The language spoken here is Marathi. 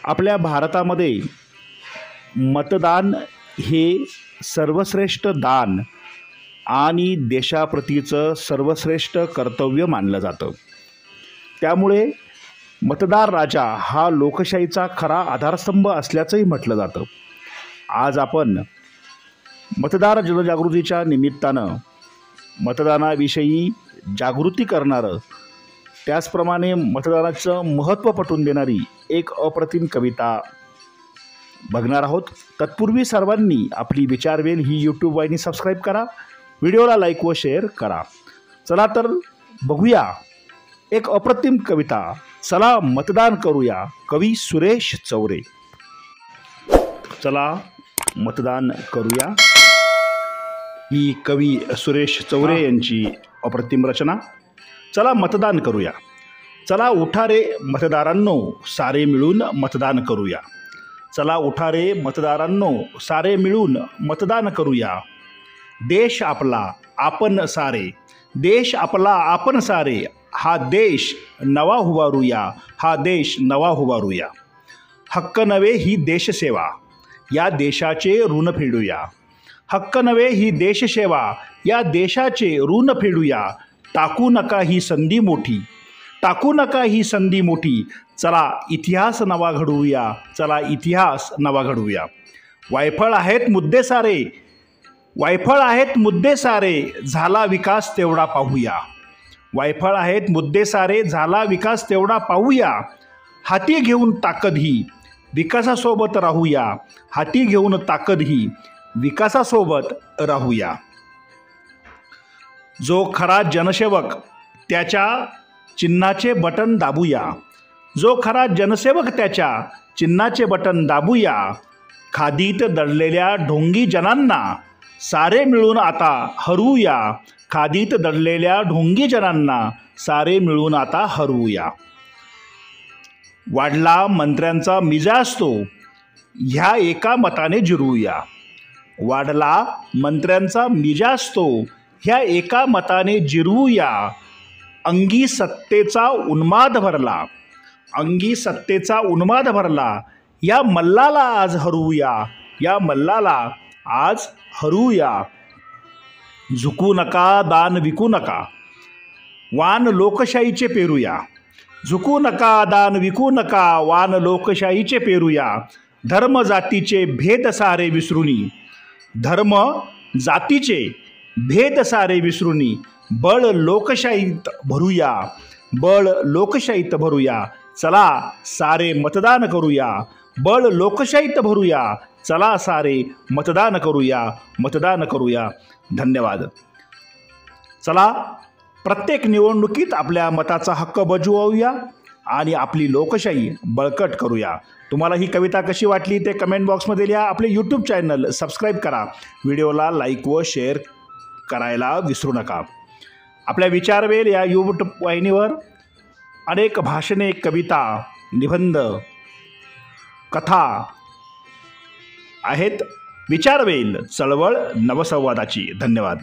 आपल्या भारतामध्ये मतदान हे सर्वश्रेष्ठ दान आणि देशाप्रतीचं सर्वश्रेष्ठ कर्तव्य मानलं जातं। त्यामुळे मतदार राजा हा लोकशाहीचा खरा आधारस्तंभ असल्याचंही म्हटलं जातं। आज आपण मतदार जनजागृतीच्या निमित्तानं मतदानाविषयी जागृती करणारं, त्याचप्रमाणे मतदानाचं महत्त्व पटवून देणारी एक अप्रतिम कविता बघणार आहोत। तत्पूर्वी सर्वांनी आपली विचारवेल ही यूट्यूब वाहिनी सबस्क्राईब करा, व्हिडिओला लाईक व शेअर करा। चला तर बघूया एक अप्रतिम कविता, चला मतदान करूया, कवी सुरेश चौरे। चला मतदान करूया ही कवी सुरेश चौरे यांची अप्रतिम रचना। चला मतदान करूया, चला उठा रे मतदारांनो, सारे मिळून मतदान करूया। चला उठा रे मतदारांनो, सारे मिळून मतदान करूया। देश आपला आपण सारे, देश आपला आपण सारे, हा देश नवा उभारूया, हा देश नवा उभारूया। हक्क नव्हे ही देशसेवा, या देशाचे ऋण फेडूया। हक्क नव्हे ही देशसेवा, या देशाचे ऋण फेडूया। टाकू नका ही संधी मोठी, टाकू नका ही संधी मोठी, चला इतिहास नवा घडवूया, चला इतिहास नवा घडवूया। वायफळ आहेत मुद्दे सारे, वायफळ आहेत मुद्दे सारे, झाला विकास तेवढा पाहूया। वायफळ आहेत मुद्दे सारे, झाला विकास तेवढा पाहूया। हाती घेऊन ताकद ही विकासासोबत राहूया, हाती घेऊन ताकद ही विकासासोबत राहूया। जो खरा जनसेवक त्याच्या चिन्हाचे बटन दाबूया, जो खरा जनसेवक त्याच्या चिन्हाचे बटन दाबूया। खादीत दडलेल्या ढोंगी जनांना सारे मिळून आता हरवूया, खादीत दडलेल्या ढोंगी जनांना सारे मिळून आता हरवूया। वाढला मंत्र्यांचा मिजाज तो, ह्या एका मताने जिरवूया। वाढला मंत्र्यांचा मिजाज तो, ह्या एका मताने जिरवूया। अंगी सत्तेचा उन्माद भरला, अंगी सत्तेचा उन्माद भरला, या मल्लाला आज हरवूया, या मल्लाला आज हरवूया। झुकू नका दान विकू नका, वान लोकशाहीचे पेरूया। झुकू नका दान विकू नका, वान लोकशाहीचे पेरूया। धर्म जातीचे भेद सारे विसरुनी, धर्म जातीचे भेद सारे विसरुनी, बळ लोकशाहीत भरूया, बळ लोकशाहीत भरूया। चला सारे मतदान करूया, बळ लोकशाहीत भरूया। चला सारे मतदान करूया, मतदान करूया। धन्यवाद। चला प्रत्येक निवडणुकीत आपल्या मताचा हक्क बजावूया आणि आपली लोकशाही बळकट करूया। तुम्हाला ही कविता कशी वाटली ते कमेंट बॉक्समध्ये लिहा। आपले यूट्यूब चॅनल सबस्क्राईब करा, व्हिडिओला लाईक व शेअर करायला विसरू नका। आपल्या विचारवेल या यूट्यूब वाहिनीवर अनेक भाषणे, कविता, निबंध, कथा आहेत। विचारवेल चळवळ नवसंवादाची। धन्यवाद।